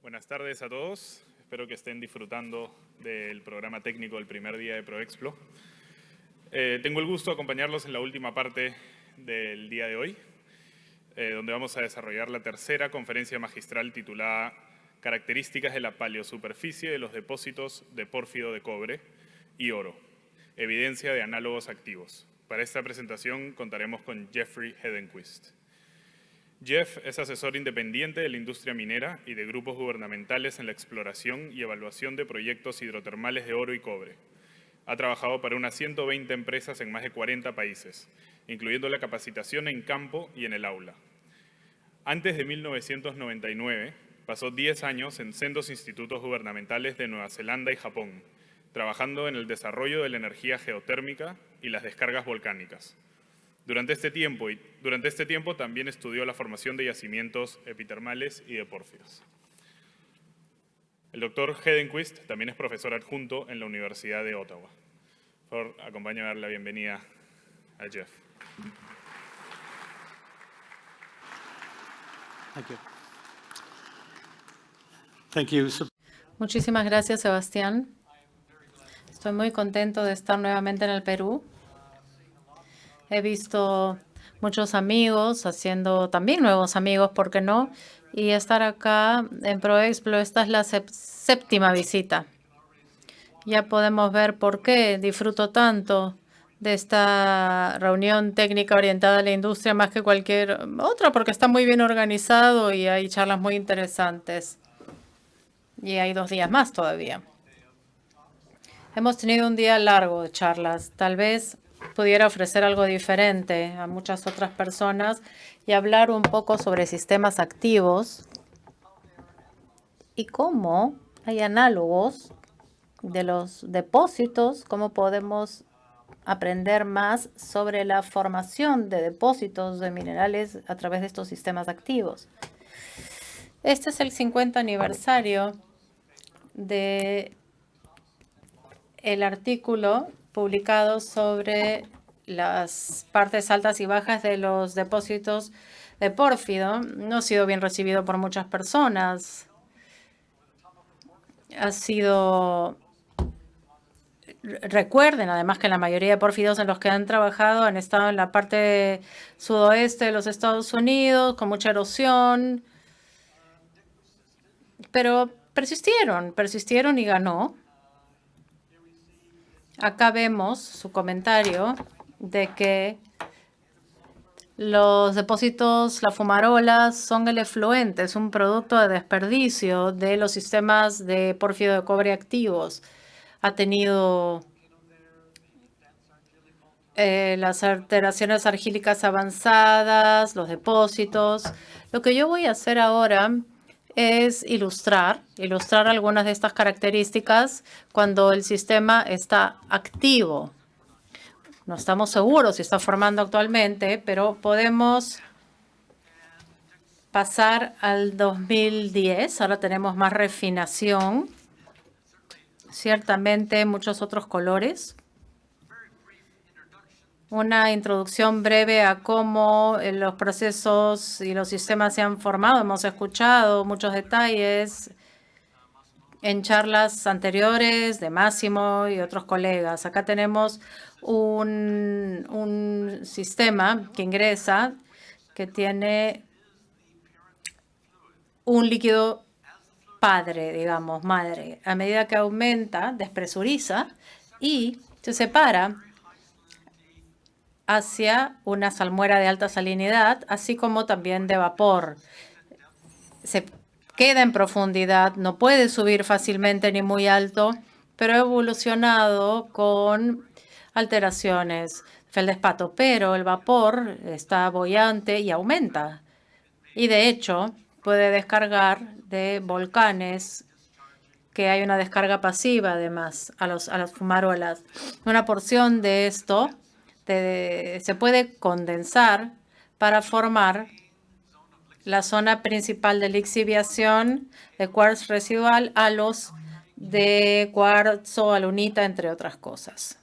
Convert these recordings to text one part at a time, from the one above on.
Buenas tardes a todos. Espero que estén disfrutando del programa técnico del primer día de ProExplo. Tengo el gusto de acompañarlos en la última parte del día de hoy, donde vamos a desarrollar la tercera conferencia magistral titulada Características de la paleosuperficie de los depósitos de pórfido de cobre y oro, evidencia de análogos activos. Para esta presentación contaremos con Jeffrey Hedenquist. Jeff es asesor independiente de la industria minera y de grupos gubernamentales en la exploración y evaluación de proyectos hidrotermales de oro y cobre. Ha trabajado para unas 120 empresas en más de 40 países, incluyendo la capacitación en campo y en el aula. Antes de 1999, pasó 10 años en sendos institutos gubernamentales de Nueva Zelanda y Japón, trabajando en el desarrollo de la energía geotérmica y las descargas volcánicas. Durante este tiempo también estudió la formación de yacimientos epitermales y de pórfidos. El doctor Hedenquist también es profesor adjunto en la Universidad de Ottawa. Por favor, acompáñame a dar la bienvenida a Jeff. Thank you. Muchísimas gracias, Sebastián. Estoy muy contento de estar nuevamente en el Perú. He visto muchos amigos, haciendo también nuevos amigos, ¿por qué no? Y estar acá en ProExplo, esta es la séptima visita. Ya podemos ver por qué disfruto tanto de esta reunión técnica orientada a la industria más que cualquier otra, porque está muy bien organizado y hay charlas muy interesantes. Y hay 2 días más todavía. Hemos tenido un día largo de charlas. Tal vez pudiera ofrecer algo diferente a muchas otras personas y hablar un poco sobre sistemas activos y cómo hay análogos de los depósitos, cómo podemos aprender más sobre la formación de depósitos de minerales a través de estos sistemas activos. Este es el 50 aniversario de el artículo publicado sobre las partes altas y bajas de los depósitos de pórfido. No ha sido bien recibido por muchas personas. Recuerden, además, que la mayoría de pórfidos en los que han trabajado han estado en la parte sudoeste de los Estados Unidos, con mucha erosión. Pero persistieron y ganó. Acá vemos su comentario de que los depósitos, las fumarolas, son el efluente, es un producto de desperdicio de los sistemas de pórfido de cobre activos. Ha tenido las alteraciones argílicas avanzadas, los depósitos. Lo que yo voy a hacer ahora es ilustrar algunas de estas características cuando el sistema está activo. No estamos seguros si está formando actualmente, pero podemos pasar al 2010. Ahora tenemos más refinación, ciertamente muchos otros colores. Una introducción breve a cómo los procesos y los sistemas se han formado. Hemos escuchado muchos detalles en charlas anteriores de Máximo y otros colegas. Acá tenemos un sistema que ingresa, que tiene un líquido padre, digamos, madre. A medida que aumenta, despresuriza y se separa hacia una salmuera de alta salinidad, así como también de vapor. Se queda en profundidad, no puede subir fácilmente ni muy alto, pero ha evolucionado con alteraciones feldespato, pero el vapor está boyante y aumenta. Y de hecho, puede descargar de volcanes, que hay una descarga pasiva además a las fumarolas. Una porción de esto se puede condensar para formar la zona principal de lixiviación de cuarzo residual, halos de cuarzo, alunita, entre otras cosas.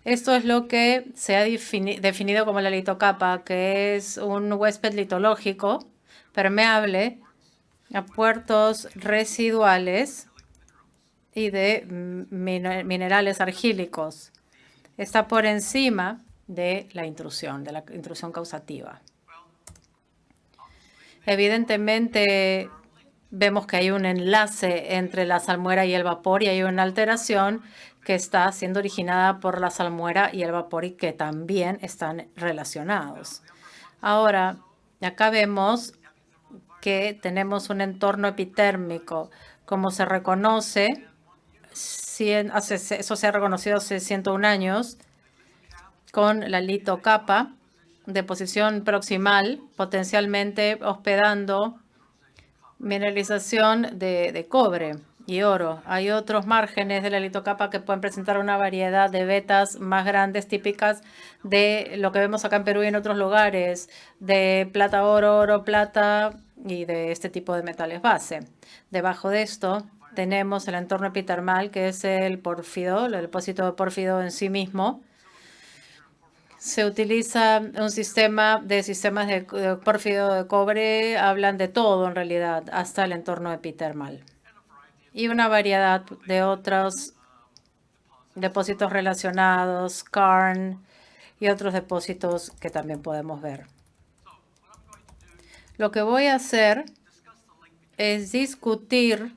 Esto es lo que se ha definido como la litocapa, que es un huésped litológico permeable a puertos residuales y de minerales argílicos. Está por encima de la intrusión causativa. Evidentemente, vemos que hay un enlace entre la salmuera y el vapor y hay una alteración que está siendo originada por la salmuera y el vapor y que también están relacionados. Ahora, acá vemos que tenemos un entorno epitérmico. Como se reconoce, eso se ha reconocido hace 101 años con la litocapa de posición proximal, potencialmente hospedando mineralización de cobre y oro. Hay otros márgenes de la litocapa que pueden presentar una variedad de vetas más grandes, típicas de lo que vemos acá en Perú y en otros lugares, de plata, oro, oro, plata y de este tipo de metales base. Debajo de esto tenemos el entorno epitermal, que es el pórfido, el depósito de pórfido en sí mismo. Se utiliza un sistemas de pórfido de cobre, hablan de todo en realidad, hasta el entorno epitermal. Y una variedad de otros depósitos relacionados, skarn y otros depósitos que también podemos ver. Lo que voy a hacer es discutir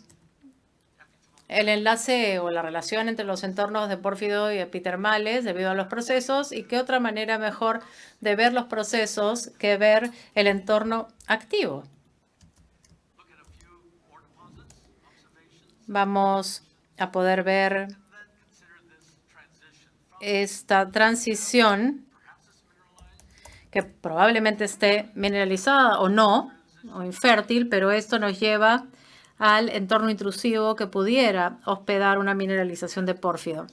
el enlace o la relación entre los entornos de pórfido y epitermales debido a los procesos y qué otra manera mejor de ver los procesos que ver el entorno activo. Vamos a poder ver esta transición que probablemente esté mineralizada o no, o infértil, pero esto nos lleva al entorno intrusivo que pudiera hospedar una mineralización de pórfido.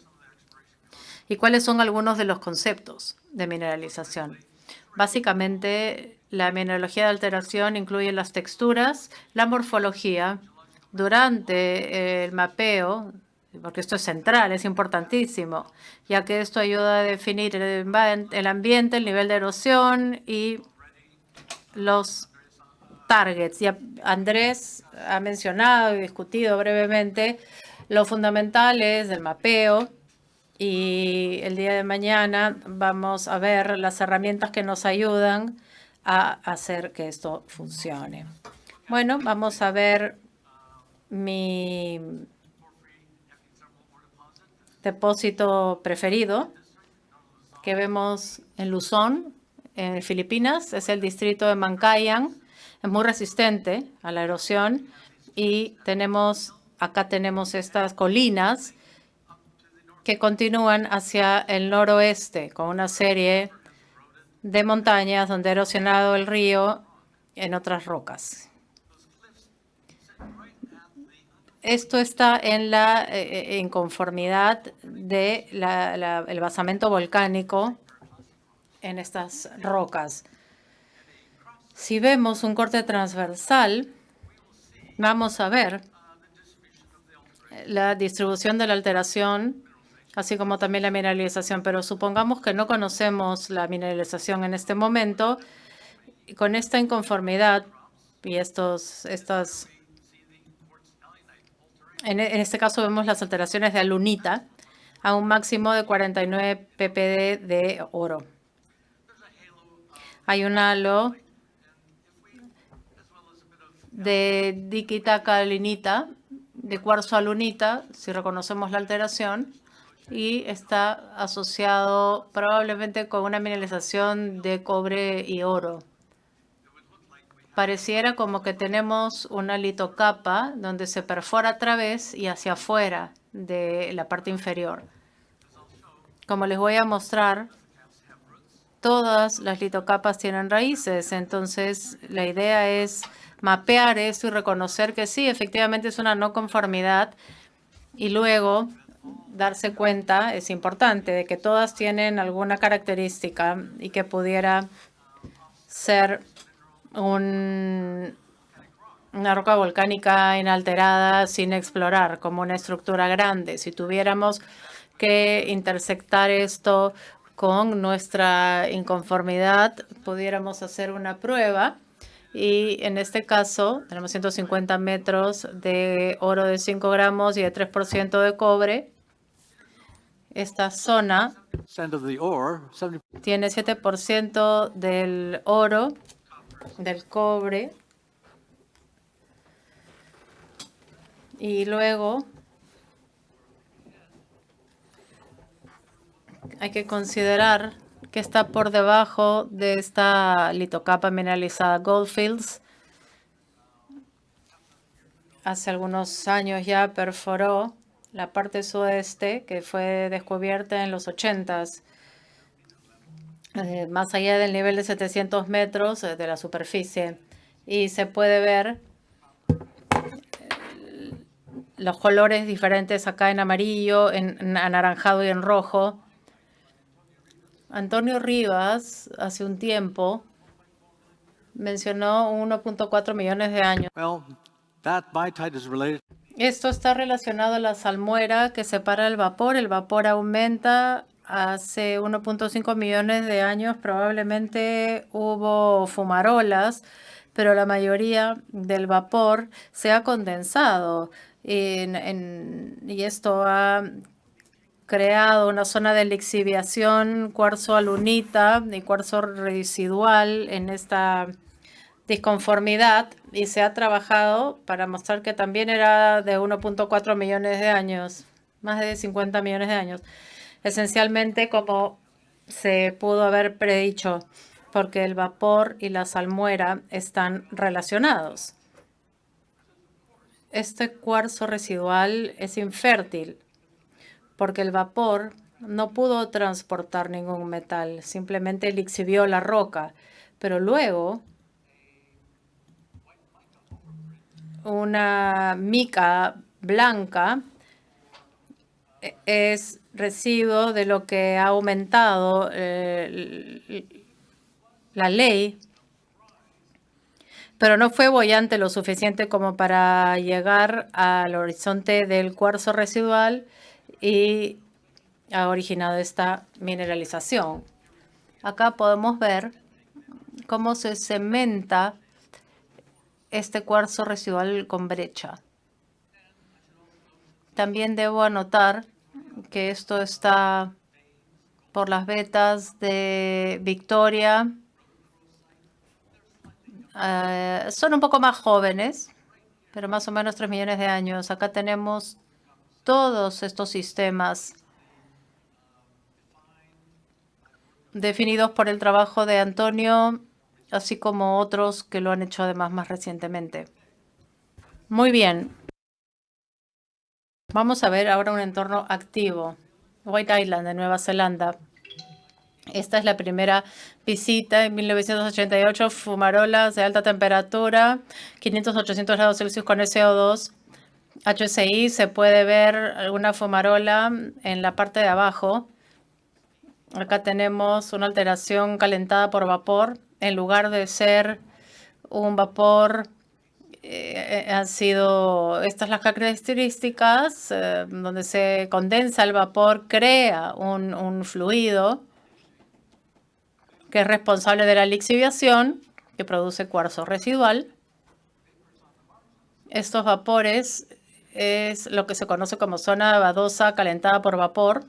¿Y cuáles son algunos de los conceptos de mineralización? Básicamente, la mineralogía de alteración incluye las texturas, la morfología. Durante el mapeo, porque esto es central, es importantísimo, ya que esto ayuda a definir el ambiente, el nivel de erosión y los targets. Ya Andrés ha mencionado y discutido brevemente lo fundamentales del mapeo y el día de mañana vamos a ver las herramientas que nos ayudan a hacer que esto funcione. Bueno, vamos a ver mi depósito preferido que vemos en Luzón, en Filipinas. Es el distrito de Mankayan. Es muy resistente a la erosión y acá tenemos estas colinas que continúan hacia el noroeste con una serie de montañas donde ha erosionado el río en otras rocas. Esto está en la inconformidad del basamento volcánico en estas rocas. Si vemos un corte transversal, vamos a ver la distribución de la alteración, así como también la mineralización. Pero supongamos que no conocemos la mineralización en este momento. Y con esta inconformidad y en este caso vemos las alteraciones de alunita a un máximo de 49 ppd de oro. Hay un halo de diquitacalinita, de cuarzo alunita, si reconocemos la alteración, y está asociado probablemente con una mineralización de cobre y oro. Pareciera como que tenemos una litocapa donde se perfora a través y hacia afuera de la parte inferior. Como les voy a mostrar, todas las litocapas tienen raíces, entonces la idea es mapear esto y reconocer que sí, efectivamente es una no conformidad y luego darse cuenta, es importante, de que todas tienen alguna característica y que pudiera ser una roca volcánica inalterada sin explorar, como una estructura grande. Si tuviéramos que intersectar esto con nuestra inconformidad, pudiéramos hacer una prueba Y en este caso tenemos 150 metros de oro de 5 gramos y de 3% de cobre. Esta zona of the ore, 70 tiene 7% del oro, del cobre. Y luego hay que considerar que está por debajo de esta litocapa mineralizada Goldfields. Hace algunos años ya perforó la parte sudeste, que fue descubierta en los 80s, más allá del nivel de 700 metros de la superficie. Y se puede ver los colores diferentes acá en amarillo, en anaranjado y en rojo. Antonio Rivas, hace un tiempo, mencionó 1.4 millones de años. well, that biotite is related Esto está relacionado a la salmuera que separa el vapor. El vapor aumenta. Hace 1.5 millones de años probablemente hubo fumarolas, pero la mayoría del vapor se ha condensado. Y esto ha creado una zona de lixiviación, cuarzo alunita y cuarzo residual en esta disconformidad, y se ha trabajado para mostrar que también era de 1.4 millones de años, más de 50 millones de años. Esencialmente, como se pudo haber predicho, porque el vapor y la salmuera están relacionados. Este cuarzo residual es infértil porque el vapor no pudo transportar ningún metal, simplemente lixivió la roca, pero luego una mica blanca es residuo de lo que ha aumentado la ley, pero no fue boyante lo suficiente como para llegar al horizonte del cuarzo residual y ha originado esta mineralización. Acá podemos ver cómo se cementa este cuarzo residual con brecha. También debo anotar que esto está por las vetas de Victoria. Son un poco más jóvenes, pero más o menos 3 millones de años. Acá tenemos todos estos sistemas definidos por el trabajo de Antonio, así como otros que lo han hecho además más recientemente. Muy bien. Vamos a ver ahora un entorno activo. White Island de Nueva Zelanda. Esta es la primera visita en 1988. Fumarolas de alta temperatura, 500-800 grados Celsius con SO2. HSI, se puede ver una fumarola en la parte de abajo. Acá tenemos una alteración calentada por vapor. En lugar de ser un vapor, han sido estas las características, donde se condensa el vapor, crea un fluido que es responsable de la lixiviación, que produce cuarzo residual. Estos vapores es lo que se conoce como zona vadosa calentada por vapor.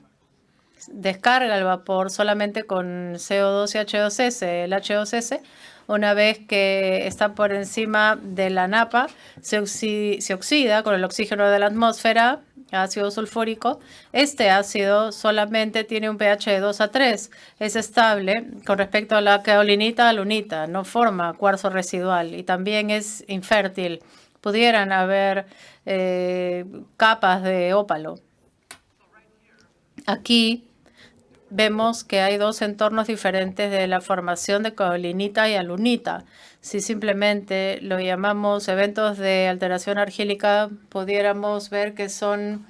Descarga el vapor solamente con CO2 y H2S. El H2S, una vez que está por encima de la napa, se oxida con el oxígeno de la atmósfera, ácido sulfúrico. Este ácido solamente tiene un pH de 2 a 3. Es estable con respecto a la kaolinita alunita. No forma cuarzo residual y también es infértil. Pudieran haber capas de ópalo. Aquí vemos que hay dos entornos diferentes de la formación de kaolinita y alunita. Si simplemente lo llamamos eventos de alteración argílica, pudiéramos ver que son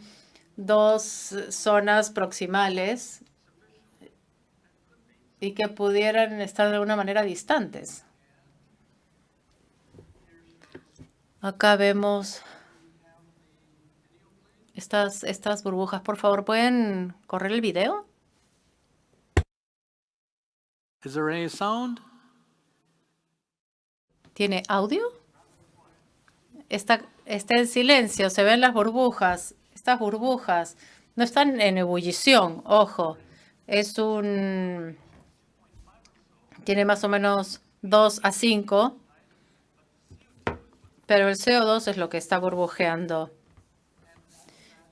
dos zonas proximales y que pudieran estar de alguna manera distantes. Acá vemos estas burbujas. Por favor, ¿pueden correr el video? Is there any sound? ¿Tiene audio? Está en silencio, se ven las burbujas. Estas burbujas no están en ebullición, ojo. Tiene más o menos 2 a 5, pero el CO2 es lo que está burbujeando.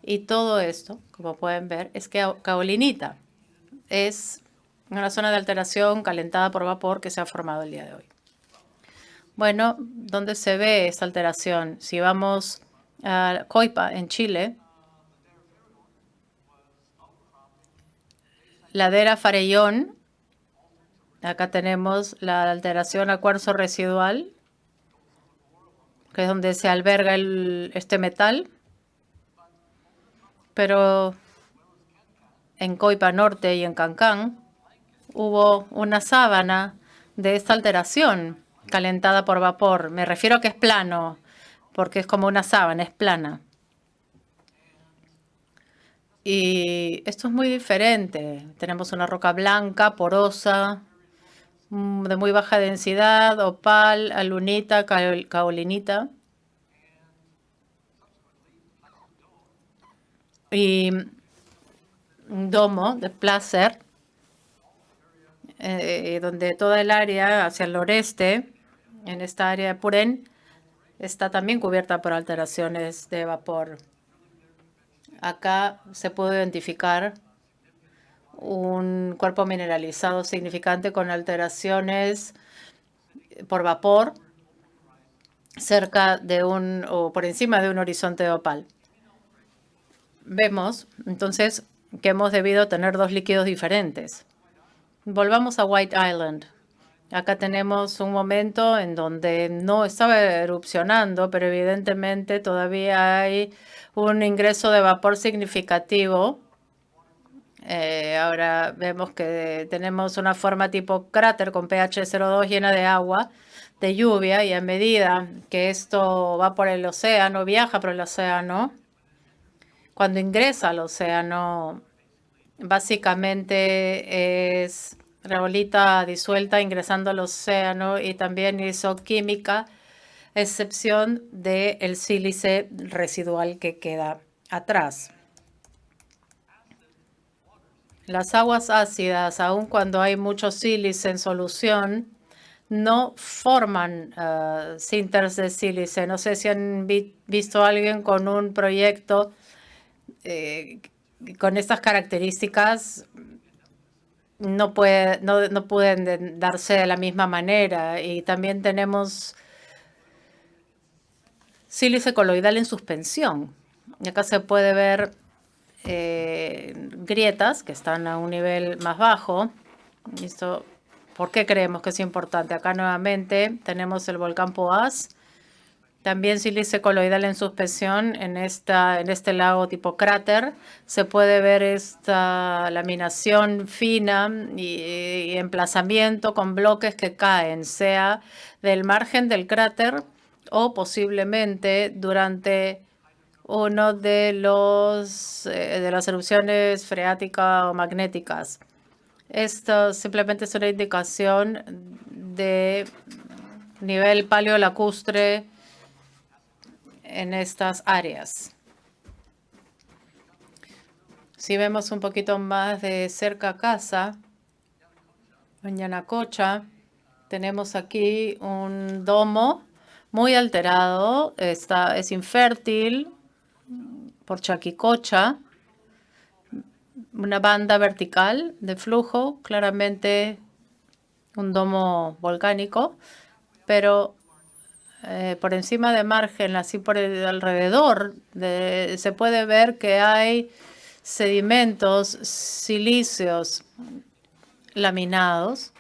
Y todo esto, como pueden ver, es kaolinita. Es una zona de alteración calentada por vapor que se ha formado el día de hoy. Bueno, ¿dónde se ve esta alteración? Si vamos a Coipa, en Chile, ladera Farellón, acá tenemos la alteración a cuarzo residual, que es donde se alberga este metal. Pero en Coipa Norte y en Cancán hubo una sábana de esta alteración calentada por vapor. Me refiero a que es plano, porque es como una sábana, es plana. Y esto es muy diferente. Tenemos una roca blanca, porosa, de muy baja densidad, opal, alunita, kaolinita. Y un domo de placer, donde toda el área hacia el noreste, en esta área de Purén, está también cubierta por alteraciones de vapor. Acá se puede identificar un cuerpo mineralizado significante con alteraciones por vapor cerca de o por encima de un horizonte de opal. Vemos entonces que hemos debido tener dos líquidos diferentes. Volvamos a White Island. Acá tenemos un momento en donde no estaba erupcionando, pero evidentemente todavía hay un ingreso de vapor significativo. Ahora vemos que tenemos una forma tipo cráter con pH 0,2 llena de agua, de lluvia, y a medida que esto va por el océano, viaja por el océano, cuando ingresa al océano, básicamente es regolita disuelta ingresando al océano y también hizo química, excepción del sílice residual que queda atrás. Las aguas ácidas, aun cuando hay mucho sílice en solución, no forman sinters de sílice. No sé si han visto a alguien con un proyecto con estas características. No pueden darse de la misma manera. Y también tenemos sílice coloidal en suspensión. Y acá se puede ver grietas que están a un nivel más bajo. Esto, ¿por qué creemos que es importante? Acá nuevamente tenemos el volcán Poás. También sílice coloidal en suspensión en este lago tipo cráter. Se puede ver esta laminación fina y emplazamiento con bloques que caen, sea del margen del cráter o posiblemente durante uno de las erupciones freáticas o magnéticas. Esto simplemente es una indicación de nivel paleolacustre en estas áreas. Si vemos un poquito más de cerca a casa, en Yanacocha, tenemos aquí un domo muy alterado. Es infértil por Chaquicocha, una banda vertical de flujo, claramente un domo volcánico, pero por encima de margen, así por alrededor, se puede ver que hay sedimentos silíceos laminados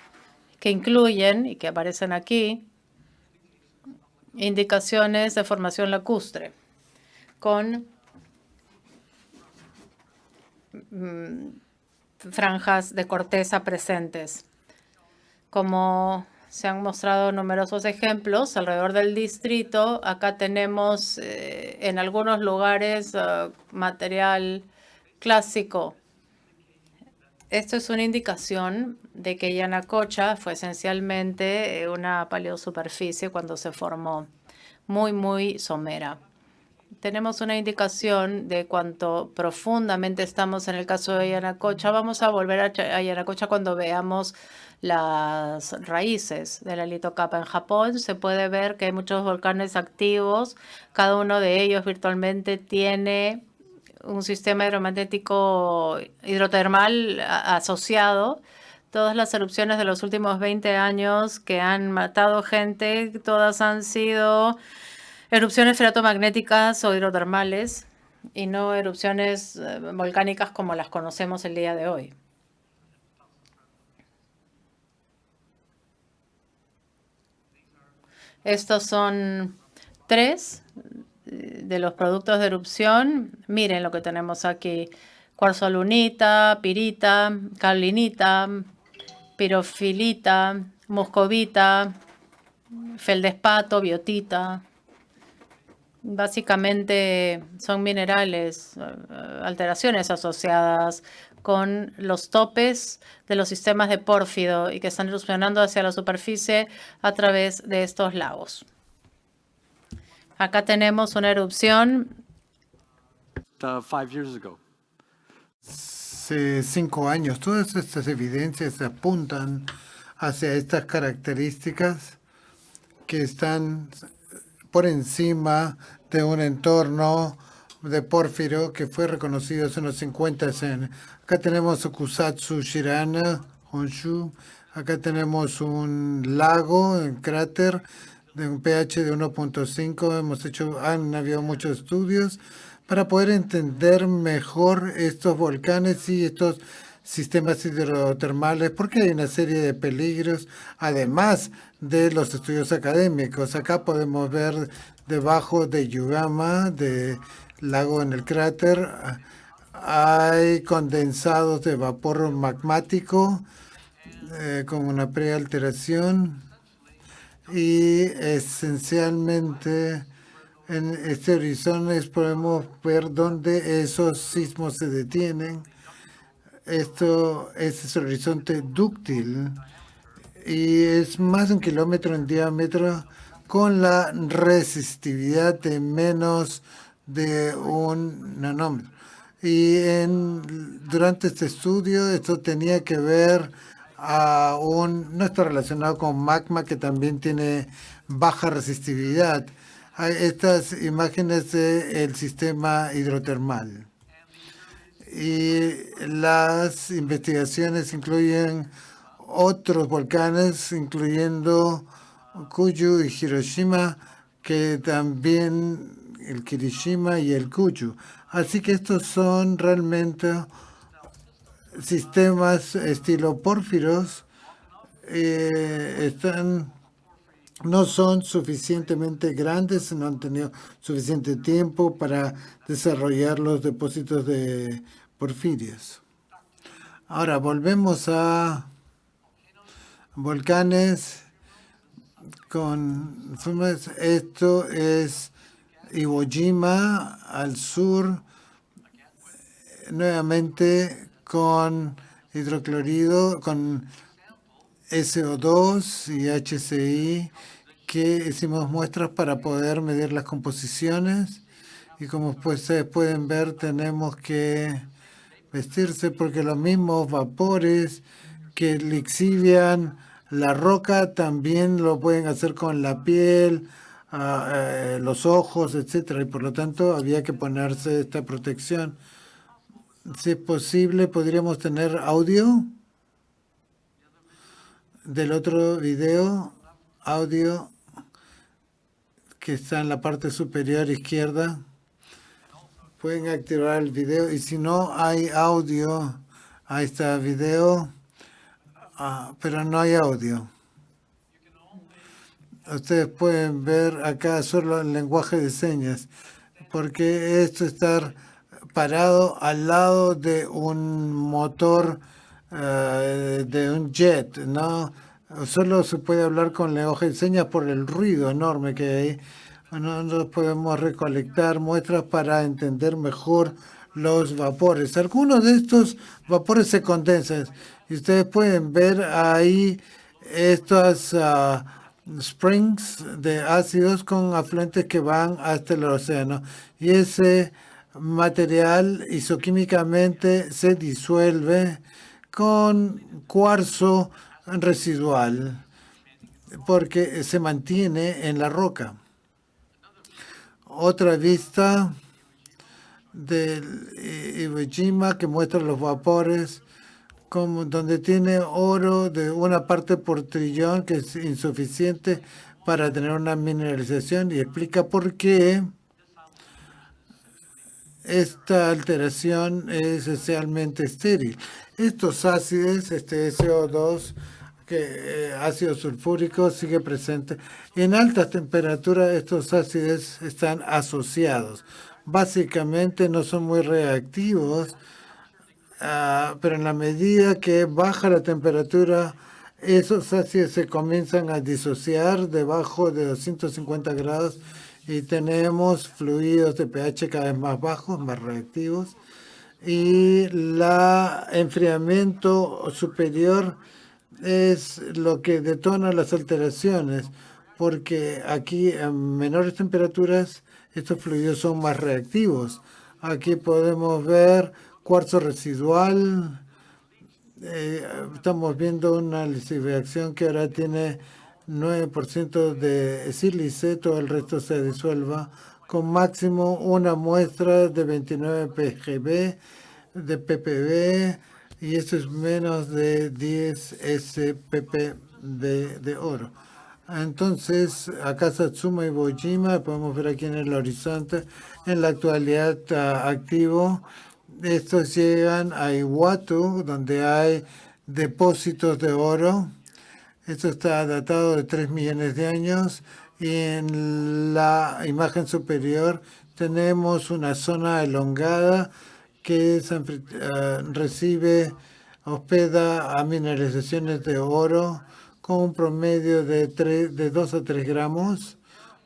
que incluyen y que aparecen aquí indicaciones de formación lacustre con franjas de corteza presentes. Como se han mostrado numerosos ejemplos alrededor del distrito, acá tenemos en algunos lugares material clásico. Esto es una indicación de que Yanacocha fue esencialmente una paleosuperficie cuando se formó, muy somera. Tenemos una indicación de cuánto profundamente estamos en el caso de Yanacocha. Vamos a volver a Yanacocha cuando veamos las raíces de la litocapa. En Japón se puede ver que hay muchos volcanes activos. Cada uno de ellos virtualmente tiene un sistema hidromagnético hidrotermal asociado. Todas las erupciones de los últimos 20 años que han matado gente, todas han sido erupciones freatomagnéticas o hidrotermales y no erupciones volcánicas como las conocemos el día de hoy. Estos son 3 de los productos de erupción. Miren lo que tenemos aquí: cuarzolunita, pirita, caolinita, pirofilita, muscovita, feldespato, biotita. Básicamente son minerales, alteraciones asociadas con los topes de los sistemas de pórfido y que están erupcionando hacia la superficie a través de estos lagos. Acá tenemos una erupción 5 years ago. Hace 5 años, todas estas evidencias apuntan hacia estas características que están por encima de un entorno de pórfiro que fue reconocido hace unos 50 años. Acá tenemos Kusatsu Shirana, Honshu. Acá tenemos un lago, un cráter de un pH de 1.5. Han habido muchos estudios para poder entender mejor estos volcanes y estos sistemas hidrotermales, porque hay una serie de peligros, además de los estudios académicos. Acá podemos ver debajo de Yugama, de lago en el cráter, hay condensados de vapor magmático con una prealteración y esencialmente en este horizonte podemos ver dónde esos sismos se detienen. Esto es el horizonte dúctil y es más de 1 kilómetro en diámetro con la resistividad de menos de 1 nanómetro. Y durante este estudio esto tenía que ver no está relacionado con magma que también tiene baja resistividad. Hay estas imágenes del sistema hidrotermal. Y las investigaciones incluyen otros volcanes, incluyendo Kuju y Hiroshima, que también el Kirishima y el Kuju. Así que estos son realmente sistemas estilo pórfiros, no son suficientemente grandes, no han tenido suficiente tiempo para desarrollar los depósitos de porfirios. Ahora volvemos a volcanes con fumas. Esto es Iwo Jima al sur, nuevamente con hidroclorido, con SO2 y HCI, que hicimos muestras para poder medir las composiciones. Y como ustedes pueden ver, tenemos que vestirse porque los mismos vapores que lixivian la roca también lo pueden hacer con la piel, los ojos, etcétera. Y por lo tanto había que ponerse esta protección. Si es posible, podríamos tener audio del otro video, audio que está en la parte superior izquierda. Pueden activar el video y si no hay audio, ahí está video, pero no hay audio. Ustedes pueden ver acá solo el lenguaje de señas, porque esto está parado al lado de un motor de un jet, ¿no? Solo se puede hablar con lenguaje de señas por el ruido enorme que hay. No podemos recolectar muestras para entender mejor los vapores. Algunos de estos vapores se condensan y ustedes pueden ver ahí estas springs de ácidos con afluentes que van hasta el océano. Y ese material isoquímicamente se disuelve con cuarzo residual porque se mantiene en la roca. Otra vista del Iwo Jima que muestra los vapores como donde tiene oro de 1 parte por trillón, que es insuficiente para tener una mineralización, y explica por qué esta alteración es esencialmente estéril. Estos ácidos, este SO2, ácido sulfúrico, sigue presente. En altas temperaturas estos ácidos están asociados. Básicamente no son muy reactivos, pero en la medida que baja la temperatura, esos ácidos se comienzan a disociar debajo de 250 grados y tenemos fluidos de pH cada vez más bajos, más reactivos, y el enfriamiento superior es lo que detona las alteraciones, porque aquí a menores temperaturas estos fluidos son más reactivos. Aquí podemos ver cuarzo residual. Estamos viendo una lisificación que ahora tiene 9% de sílice, todo el resto se disuelva, con máximo una muestra de 29 ppb de ppb, y eso es menos de 10 spp de oro. Entonces, acá Satsuma y Iwo Jima, podemos ver aquí en el horizonte, en la actualidad activo. Estos llegan a Iwatu, donde hay depósitos de oro. Esto está datado de 3 millones de años. Y en la imagen superior tenemos una zona elongada que hospeda a mineralizaciones de oro con un promedio de 2 a 3 gramos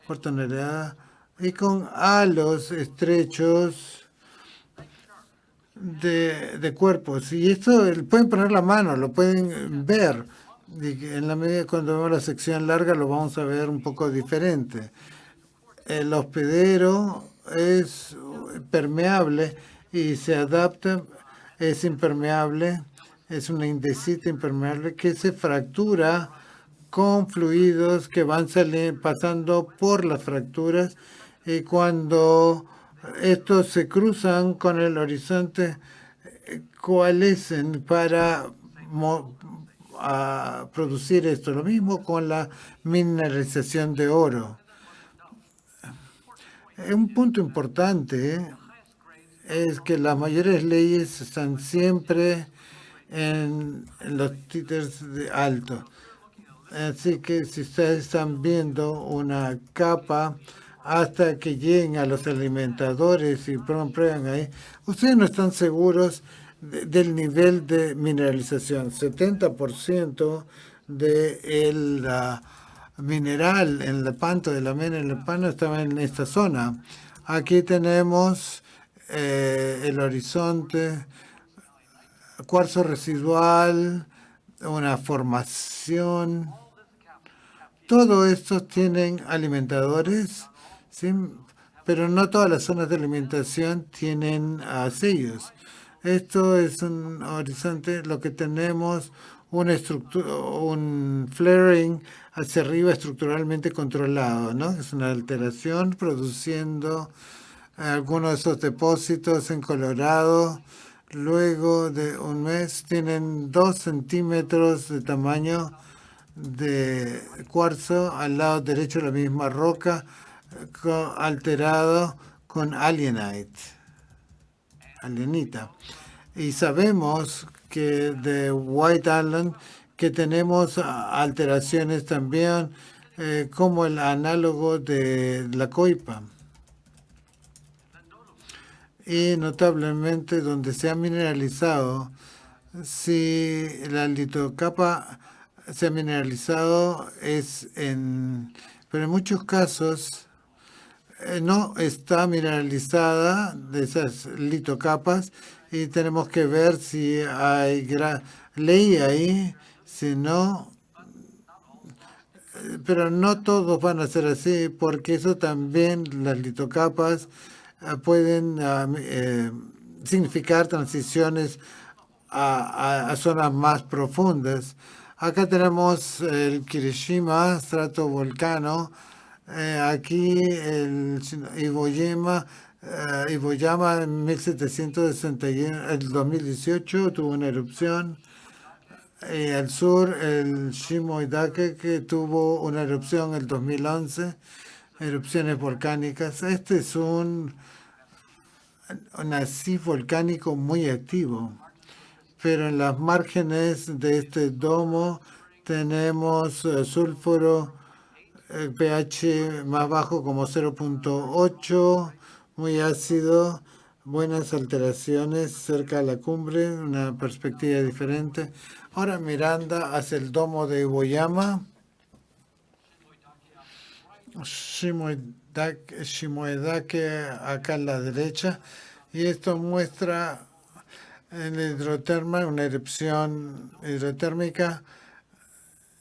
por tonelada y con halos estrechos de cuerpos. Y esto pueden poner la mano, lo pueden ver. Y en la medida cuando vemos la sección larga lo vamos a ver un poco diferente. El hospedero es permeable y se adapta, es impermeable, es una indesita impermeable que se fractura con fluidos que van pasando por las fracturas, y cuando estos se cruzan con el horizonte, coalescen para producir esto. Lo mismo con la mineralización de oro. Un punto importante es que las mayores leyes están siempre en los títeres de alto. Así que si ustedes están viendo una capa hasta que lleguen a los alimentadores y prueban ahí, ustedes no están seguros del nivel de mineralización. 70% del mineral en el panto de la mena en el pano estaba en esta zona. Aquí tenemos el horizonte, cuarzo residual, una formación. Todo esto tienen alimentadores, ¿sí? Pero no todas las zonas de alimentación tienen sellos. Esto es un horizonte, lo que tenemos, un flaring hacia arriba estructuralmente controlado, ¿no? Es una alteración produciendo algunos de esos depósitos en Colorado. Luego de un mes tienen 2 centímetros de tamaño de cuarzo al lado derecho de la misma roca, alterado con alienita. Y sabemos que de White Island que tenemos alteraciones también como el análogo de la coipa. Y notablemente donde se ha mineralizado, si la litocapa se ha mineralizado pero en muchos casos no está mineralizada de esas litocapas y tenemos que ver si hay ley ahí, si no, pero no todos van a ser así, porque eso también, las litocapas pueden significar transiciones a zonas más profundas. Acá tenemos el Kirishima, stratovolcano. Aquí el Iwoyama en 1761, el 2018 tuvo una erupción. Y al sur, el Shimoidake, que tuvo una erupción en el 2011, erupciones volcánicas. Este es un macizo volcánico muy activo, pero en las márgenes de este domo tenemos sulfuro, pH más bajo como 0.8, muy ácido, buenas alteraciones cerca de la cumbre, una perspectiva diferente. Ahora mirando hacia el domo de Iwoyama, Shimoedake acá a la derecha, y esto muestra en la hidroterma una erupción hidrotérmica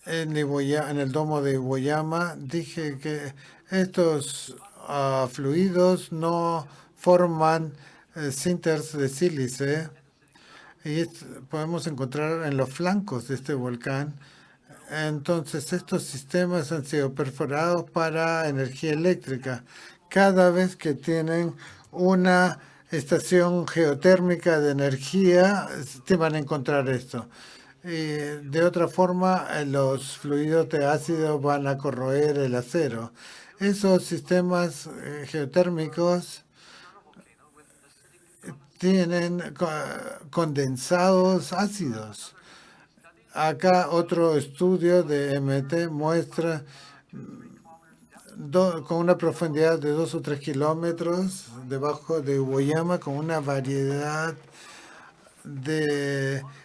en el domo de Iwoyama. Dije que estos fluidos forman cinters de sílice y podemos encontrar en los flancos de este volcán. Entonces, estos sistemas han sido perforados para energía eléctrica. Cada vez que tienen una estación geotérmica de energía, te van a encontrar esto. De otra forma, los fluidos de ácido van a corroer el acero. Esos sistemas geotérmicos tienen condensados ácidos. Acá otro estudio de MT muestra con una profundidad de 2 o 3 kilómetros debajo de Iwoyama, con una variedad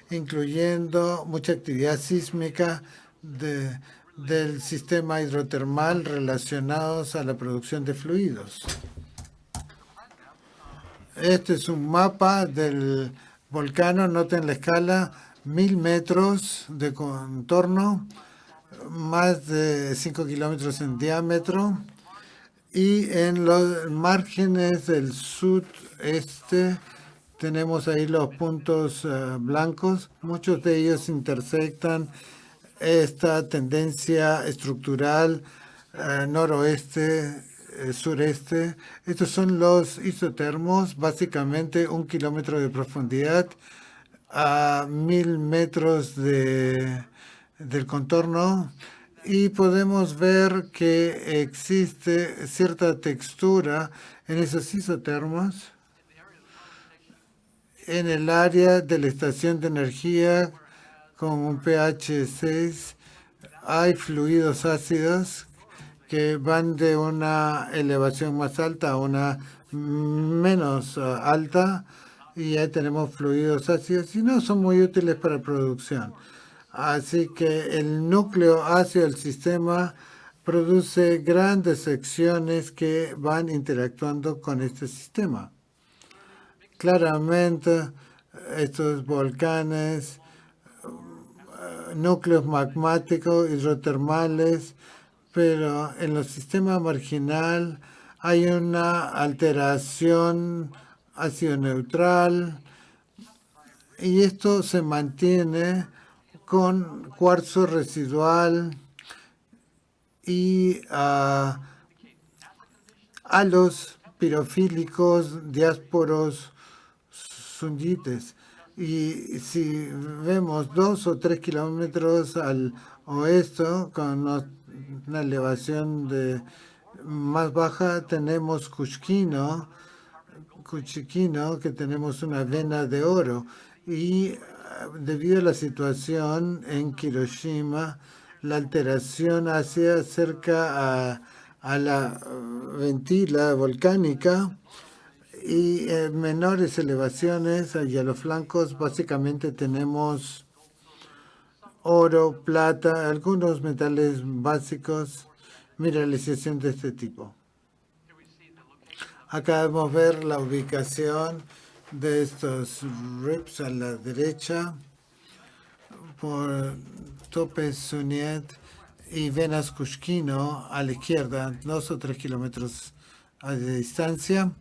incluyendo mucha actividad sísmica del sistema hidrotermal relacionados a la producción de fluidos. Este es un mapa del volcán, noten la escala, 1000 metros de contorno, más de 5 kilómetros en diámetro, y en los márgenes del sudeste tenemos ahí los puntos blancos. Muchos de ellos intersectan esta tendencia estructural noroeste, sureste. Estos son los isotermos, básicamente 1 kilómetro de profundidad a 1000 metros del contorno, y podemos ver que existe cierta textura en esos isotermos. En el área de la estación de energía con un pH 6 hay fluidos ácidos que van de una elevación más alta a una menos alta, y ahí tenemos fluidos ácidos y no son muy útiles para producción. Así que el núcleo ácido del sistema produce grandes secciones que van interactuando con este sistema. Claramente, estos volcanes, núcleos magmáticos, hidrotermales, pero en el sistema marginal hay una alteración ácido neutral, y esto se mantiene con cuarzo residual y halos pirofílicos, diásporos, sundites. Y si vemos 2 o 3 kilómetros al oeste, con una elevación más baja, tenemos Kuchikino, que tenemos una vena de oro. Y debido a la situación en Hiroshima, la alteración hacia cerca a la ventila volcánica y menores elevaciones, y a los flancos básicamente tenemos oro, plata, algunos metales básicos, mineralización de este tipo. Acá vamos a ver la ubicación de estos rips a la derecha por tope Sunyet y venas Kushkino a la izquierda, 2 o 3 kilómetros de distancia.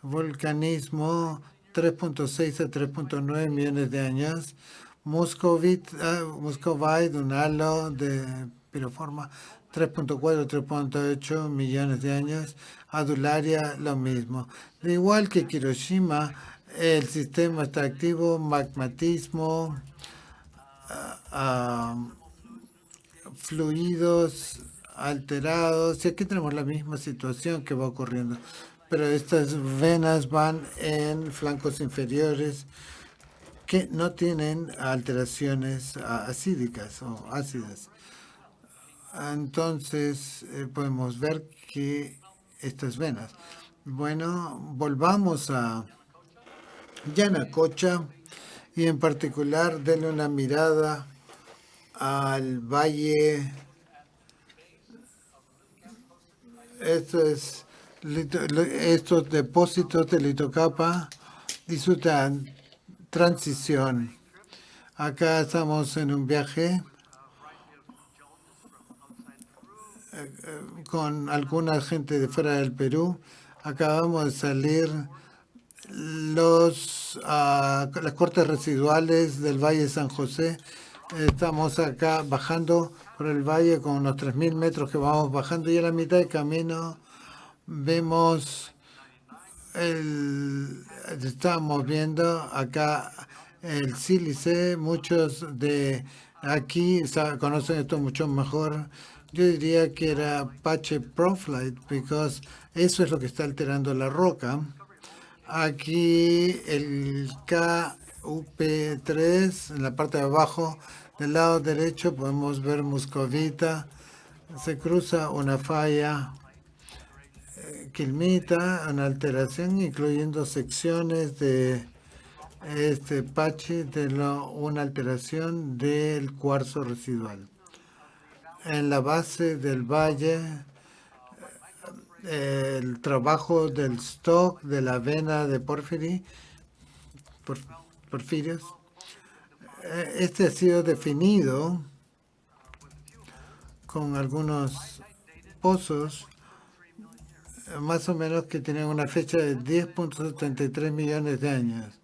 Volcanismo 3.6 a 3.9 millones de años. Muscovite, un halo de piroforma 3.4 3.8 millones de años. Adularia, lo mismo. De igual que Hiroshima, el sistema está activo, magmatismo, fluidos alterados. Y aquí tenemos la misma situación que va ocurriendo. Pero estas venas van en flancos inferiores que no tienen alteraciones acídicas o ácidas. Entonces podemos ver que estas venas. Bueno, volvamos a Yanacocha y en particular denle una mirada al valle. Estos depósitos de litocapa y su transición. Acá estamos en un viaje con alguna gente de fuera del Perú. Acabamos de salir las cortes residuales del Valle de San José. Estamos acá bajando por el valle con unos 3.000 metros que vamos bajando y a la mitad del camino vemos estamos viendo acá el sílice. Muchos de aquí conocen esto mucho mejor. Yo diría que era Pache Proflite, porque eso es lo que está alterando la roca. Aquí el KUP3, en la parte de abajo del lado derecho podemos ver Muscovita. Se cruza una falla quilmita, una alteración, incluyendo secciones de este pache una alteración del cuarzo residual. En la base del valle, el trabajo del stock de la vena de porfirios, este ha sido definido con algunos pozos más o menos que tienen una fecha de 10.73 millones de años.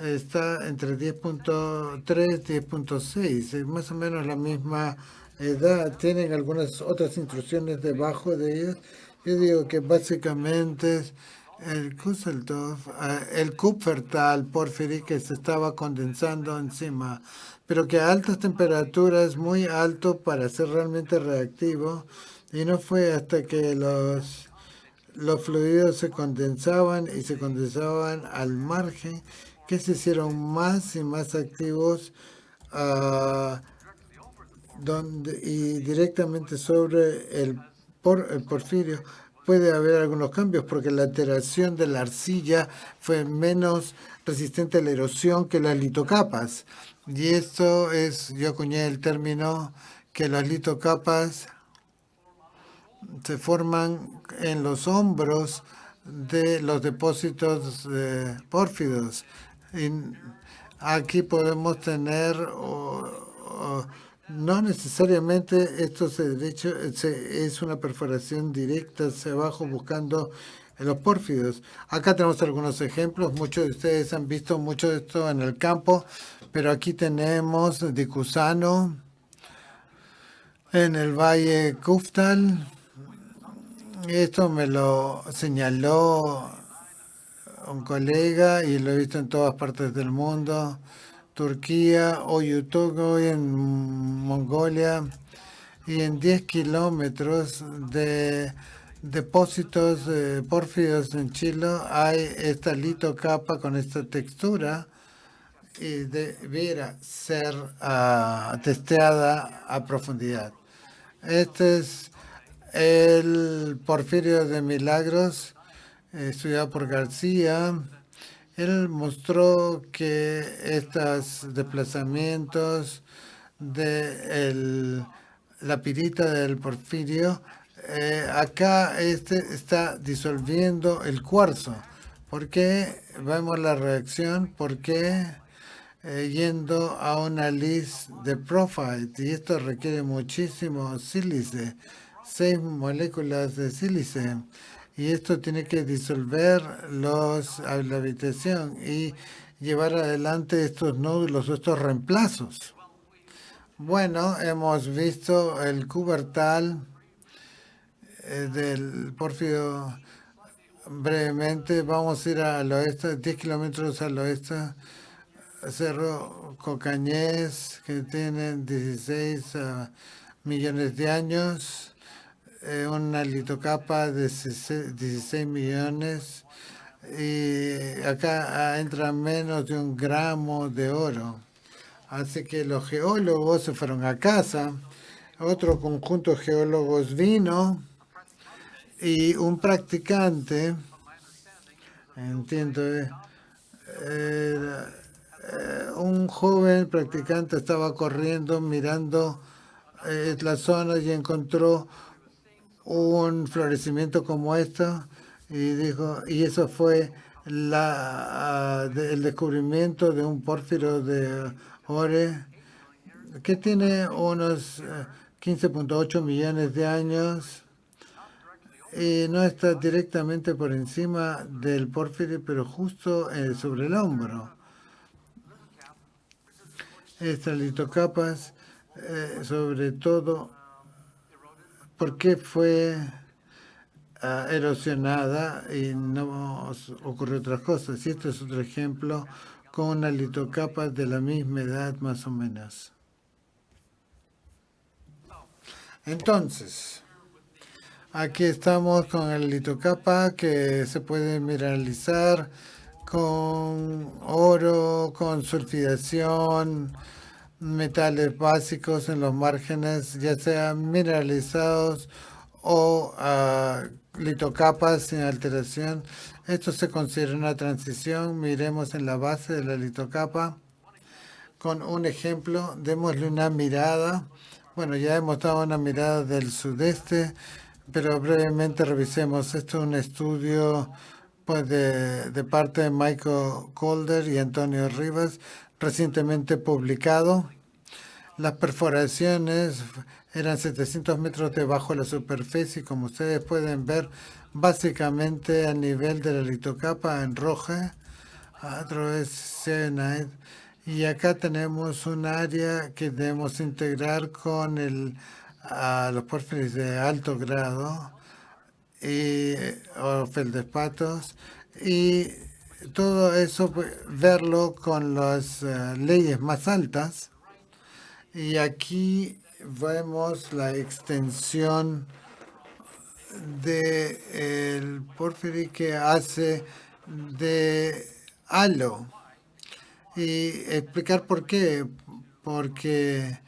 Está entre 10.3 y 10.6, es más o menos la misma edad. Tienen algunas otras intrusiones debajo de ellas. Yo digo que básicamente es el Kuzeltov, el Kupfertal porfirí que se estaba condensando encima, pero que a altas temperaturas, muy alto para ser realmente reactivo, y no fue hasta que los fluidos se condensaban y se condensaban al margen que se hicieron más y más activos y directamente sobre el porfirio. Puede haber algunos cambios porque la alteración de la arcilla fue menos resistente a la erosión que las litocapas. Y esto es, yo acuñé el término que las litocapas se forman en los hombros de los depósitos pórfidos. Y aquí podemos tener, no necesariamente esto es una perforación directa hacia abajo buscando los pórfidos. Acá tenemos algunos ejemplos. Muchos de ustedes han visto mucho de esto en el campo, pero aquí tenemos Dicusano en el Valle Kuftal. Esto me lo señaló un colega y lo he visto en todas partes del mundo. Turquía, Oyutogo en Mongolia, y en 10 kilómetros de depósitos pórfidos en Chile hay esta litocapa con esta textura y debiera ser testeada a profundidad. Este es el porfirio de Milagros, estudiado por García. Él mostró que estos desplazamientos de la pirita del porfirio acá está disolviendo el cuarzo. ¿Por qué? Vemos la reacción. ¿Por qué? Yendo a una list de profile. Y esto requiere muchísimo sílice. 6 moléculas de sílice. Y esto tiene que disolver la habitación y llevar adelante estos nódulos, estos reemplazos. Bueno, hemos visto el cubertal del pórfido brevemente. Vamos a ir al oeste, 10 kilómetros al oeste, Cerro Cocañés, que tiene 16 millones de años, una litocapa de 16 millones, y acá entra menos de 1 gramo de oro. Así que los geólogos se fueron a casa, otro conjunto de geólogos vino y un practicante, entiendo, un joven practicante estaba corriendo, mirando la zona y encontró un florecimiento como esto y dijo, y eso fue el descubrimiento de un pórfido de ore que tiene unos 15.8 millones de años y no está directamente por encima del pórfido, pero justo sobre el hombro. Estas litocapas, sobre todo, ¿por qué fue erosionada y no ocurrió otras cosas? Y este es otro ejemplo con una litocapa de la misma edad más o menos. Entonces, aquí estamos con el litocapa que se puede mineralizar con oro, con sulfidación, metales básicos en los márgenes, ya sean mineralizados o litocapas sin alteración. Esto se considera una transición. Miremos en la base de la litocapa con un ejemplo. Démosle una mirada. Bueno, ya hemos dado una mirada del sudeste, pero brevemente revisemos. Esto es un estudio pues, de parte de Michael Calder y Antonio Rivas, recientemente publicado. Las perforaciones eran 700 metros debajo de la superficie, como ustedes pueden ver, básicamente a nivel de la litocapa en rojo, a través de cyanide. Y acá tenemos un área que debemos integrar con los pórfidos de alto grado o feldespatos, y todo eso verlo con las leyes más altas. Y aquí vemos la extensión del pórfido que hace de halo. Y explicar por qué. Porque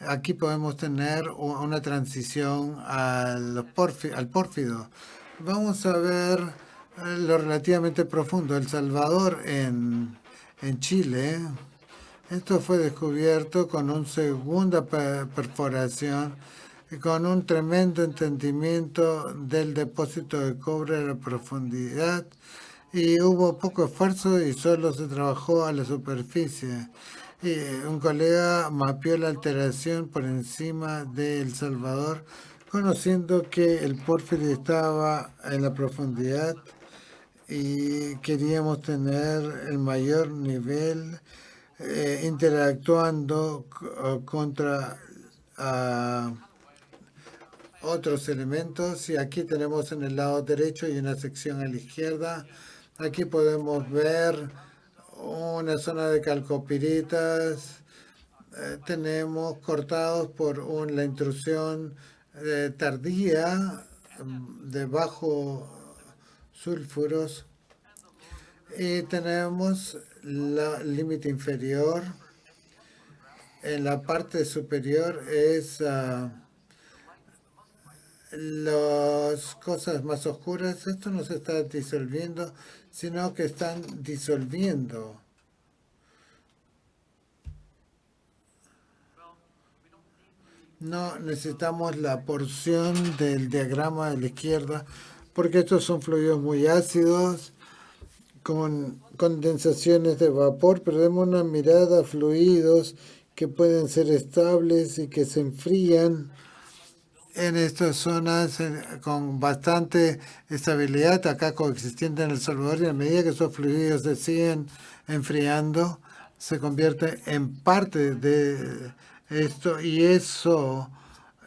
aquí podemos tener una transición al pórfido. Vamos a ver lo relativamente profundo. El Salvador en Chile. Esto fue descubierto con una segunda perforación y con un tremendo entendimiento del depósito de cobre a la profundidad, y hubo poco esfuerzo y solo se trabajó a la superficie. Y un colega mapeó la alteración por encima de El Salvador, conociendo que el pórfido estaba en la profundidad y queríamos tener el mayor nivel interactuando contra otros elementos. Y aquí tenemos en el lado derecho y una sección a la izquierda. Aquí podemos ver una zona de calcopiritas. Tenemos cortados por la intrusión tardía de bajo sulfuros. Y tenemos el límite inferior. En la parte superior es las cosas más oscuras. Esto no se está disolviendo, sino que están disolviendo. no necesitamos la porción del diagrama de la izquierda, porque estos son fluidos muy ácidos, con condensaciones de vapor, pero demos una mirada a fluidos que pueden ser estables y que se enfrían en estas zonas con bastante estabilidad, acá coexistiendo en El Salvador, y a medida que esos fluidos se siguen enfriando, se convierte en parte de esto, y eso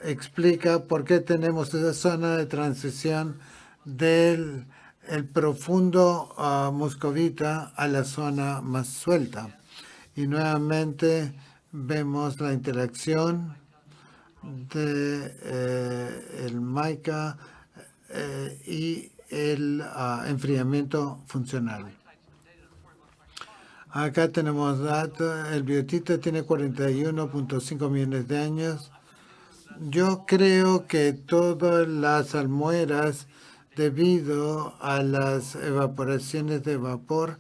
explica por qué tenemos esa zona de transición del el profundo muscovita a la zona más suelta. Y nuevamente vemos la interacción de el mica y el enfriamiento funcional. Acá tenemos datos. El biotito tiene 41.5 millones de años. Yo creo que todas las almueras, debido a las evaporaciones de vapor,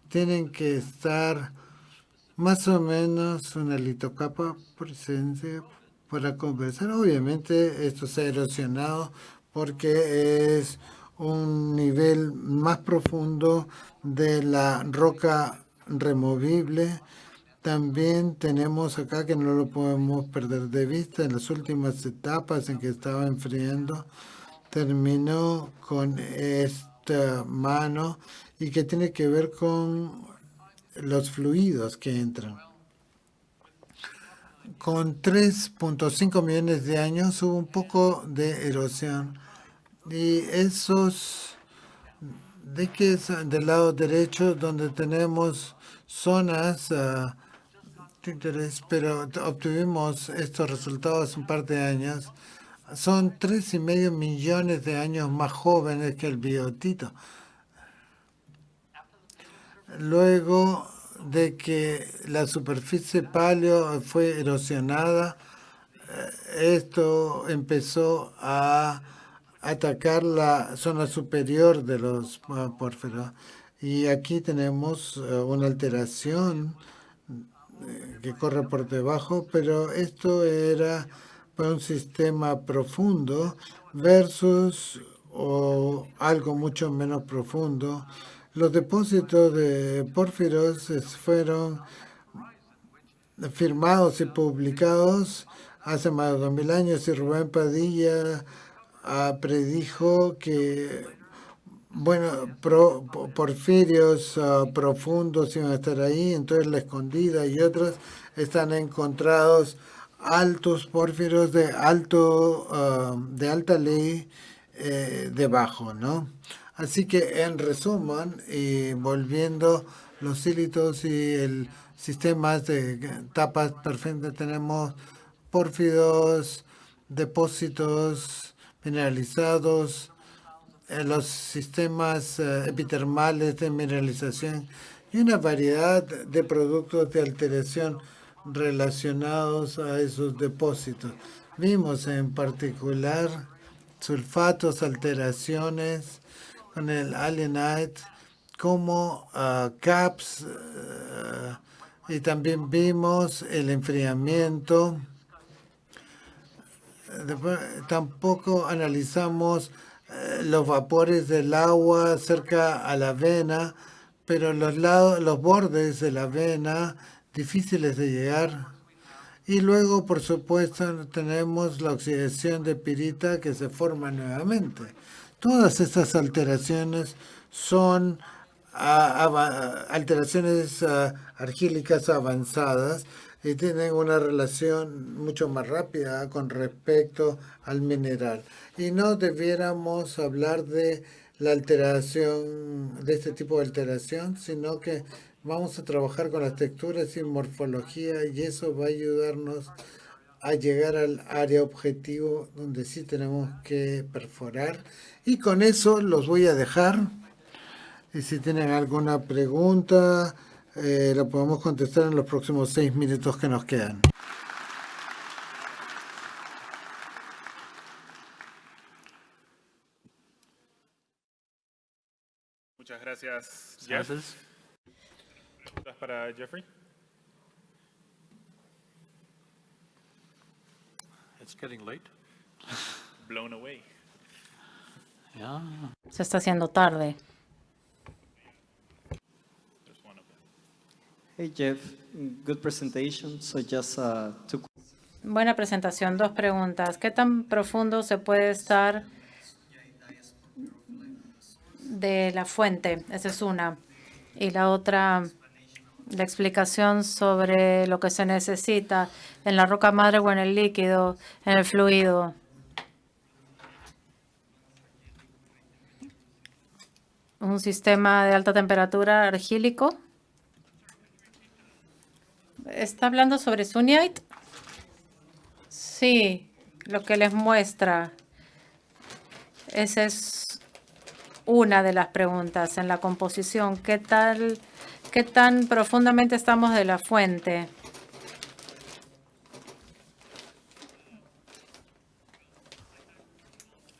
tienen que estar más o menos una litocapa presencia para conversar. Obviamente esto se ha erosionado porque es un nivel más profundo de la roca removible. También tenemos acá que no lo podemos perder de vista, en las últimas etapas en que estaba enfriando, terminó con esta mano y que tiene que ver con los fluidos que entran. Con 3.5 millones de años hubo un poco de erosión, y esos de que es del lado derecho donde tenemos zonas de interés, pero obtuvimos estos resultados hace un par de años. Son 3,5 millones de años más jóvenes que el biotito. Luego de que la superficie paleo fue erosionada, esto empezó a atacar la zona superior de los pórfiros. Y aquí tenemos una alteración que corre por debajo, pero esto era para un sistema profundo versus o algo mucho menos profundo. Los depósitos de pórfiros fueron firmados y publicados hace más de 2000 años, y Rubén Padilla predijo que, bueno, porfirios profundos iban a estar ahí, entonces La Escondida y otros están encontrados altos pórfiros de alta ley debajo, ¿no? Así que en resumen, y volviendo los sílitos y el sistemas de tapas perfectas, tenemos pórfidos, depósitos mineralizados, los sistemas epitermales de mineralización y una variedad de productos de alteración relacionados a esos depósitos. Vimos en particular sulfatos, alteraciones con el allenite, como CAPS, y también vimos el enfriamiento. Después, tampoco analizamos los vapores del agua cerca a la vena, pero los bordes de la vena difíciles de llegar. Y luego, por supuesto, tenemos la oxidación de pirita que se forma nuevamente. Todas estas alteraciones son alteraciones argílicas avanzadas y tienen una relación mucho más rápida con respecto al mineral. Y no debiéramos hablar de la alteración, de este tipo de alteración, sino que vamos a trabajar con las texturas y morfología, y eso va a ayudarnos a llegar al área objetivo donde sí tenemos que perforar. Y con eso los voy a dejar. Y si tienen alguna pregunta, la podemos contestar en los próximos 6 minutos que nos quedan. Muchas gracias, Jeff. Gracias. ¿Preguntas para Jeffrey? It's getting late. Blown away. Yeah. Se está haciendo tarde. There's one of them. Hey Jeff, good presentation. So just two. Buena presentación. 2 preguntas. ¿Qué tan profundo se puede estar de la fuente? Esa es una. Y la otra, la explicación sobre lo que se necesita en la roca madre o en el líquido, en el fluido. Un sistema de alta temperatura argílico. ¿Está hablando sobre Sunite? Sí, lo que les muestra. Esa es una de las preguntas en la composición. ¿Qué tan profundamente estamos de la fuente?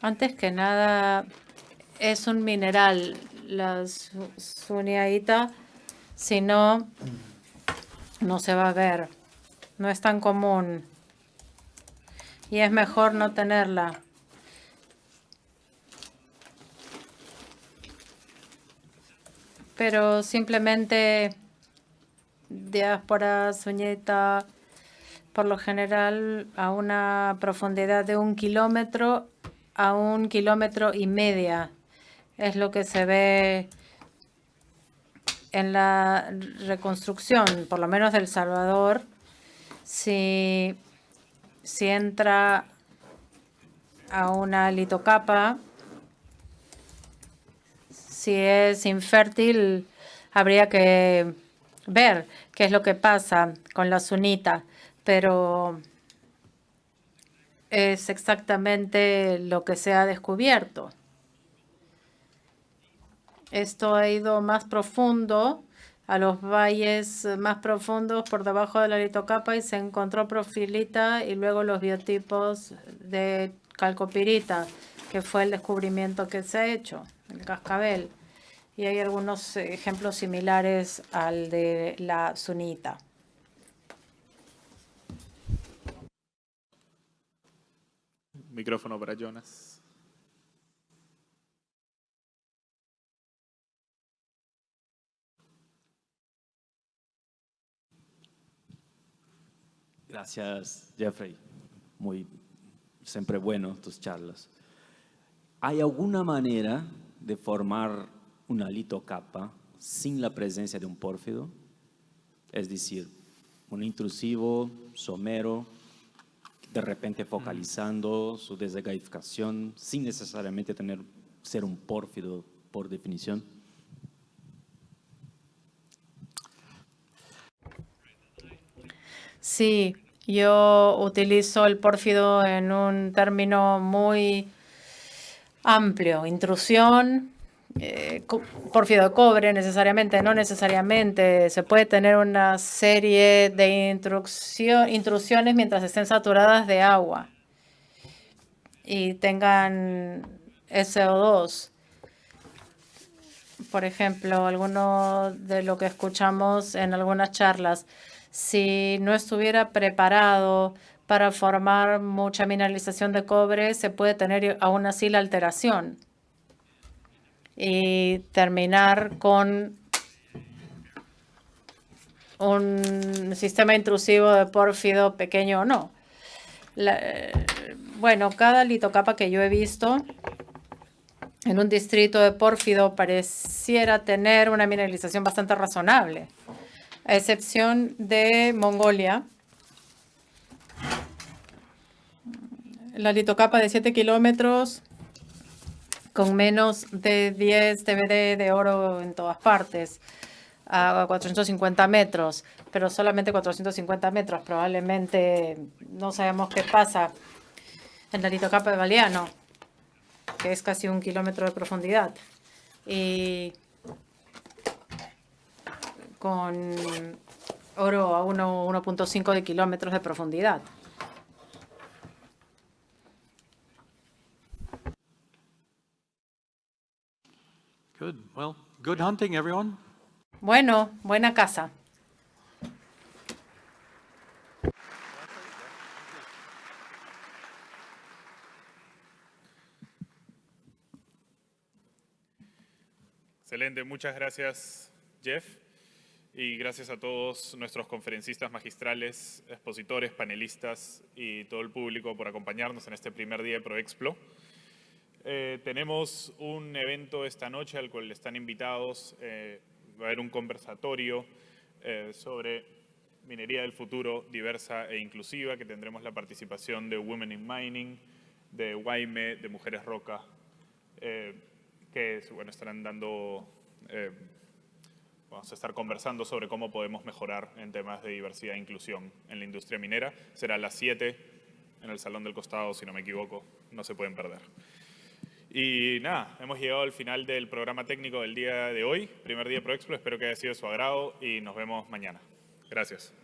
Antes que nada, es un mineral, la suniaita, si no, no se va a ver. No es tan común. Y es mejor no tenerla. Pero simplemente diáspora, suñeta, por lo general a una profundidad de 1 kilómetro a 1,5 kilómetros. Es lo que se ve en la reconstrucción, por lo menos de El Salvador. Si entra a una litocapa, si es infértil, habría que ver qué es lo que pasa con la sunita, pero es exactamente lo que se ha descubierto. Esto ha ido más profundo, a los valles más profundos por debajo de la litocapa, y se encontró profilita y luego los biotipos de calcopirita, que fue el descubrimiento que se ha hecho, el cascabel. Y hay algunos ejemplos similares al de la sunita. Micrófono para Jonas. Gracias, Jeffrey. Siempre bueno tus charlas. ¿Hay alguna manera de formar una litocapa sin la presencia de un pórfido? Es decir, un intrusivo somero, de repente focalizando su desegaificación sin necesariamente ser un pórfido por definición. Sí, yo utilizo el pórfido en un término muy amplio. Intrusión, pórfido de cobre necesariamente, no necesariamente. Se puede tener una serie de intrusiones mientras estén saturadas de agua y tengan SO2. Por ejemplo, alguno de lo que escuchamos en algunas charlas, si no estuviera preparado para formar mucha mineralización de cobre, se puede tener aún así la alteración y terminar con un sistema intrusivo de pórfido pequeño o no. Bueno, cada litocapa que yo he visto en un distrito de pórfido pareciera tener una mineralización bastante razonable, a excepción de Mongolia. La litocapa de 7 kilómetros con menos de 10 TBD de oro en todas partes, a 450 metros, pero solamente 450 metros. Probablemente no sabemos qué pasa en la litocapa de Baliano, que es casi 1 kilómetro de profundidad, y con oro a 1.5 de kilómetros de profundidad. Good. Well, good hunting, everyone. Bueno, buena caza. Excelente, muchas gracias, Jeff. Y gracias a todos nuestros conferencistas magistrales, expositores, panelistas y todo el público por acompañarnos en este primer día de ProExplo. Tenemos un evento esta noche al cual están invitados. Va a haber un conversatorio sobre minería del futuro diversa e inclusiva, que tendremos la participación de Women in Mining, de Guayme, de Mujeres Roca, que bueno, estarán dando... vamos a estar conversando sobre cómo podemos mejorar en temas de diversidad e inclusión en la industria minera. Será a las 7 en el salón del costado, si no me equivoco. No se pueden perder. Y nada, hemos llegado al final del programa técnico del día de hoy, primer día de ProExplo. Espero que haya sido de su agrado y nos vemos mañana. Gracias.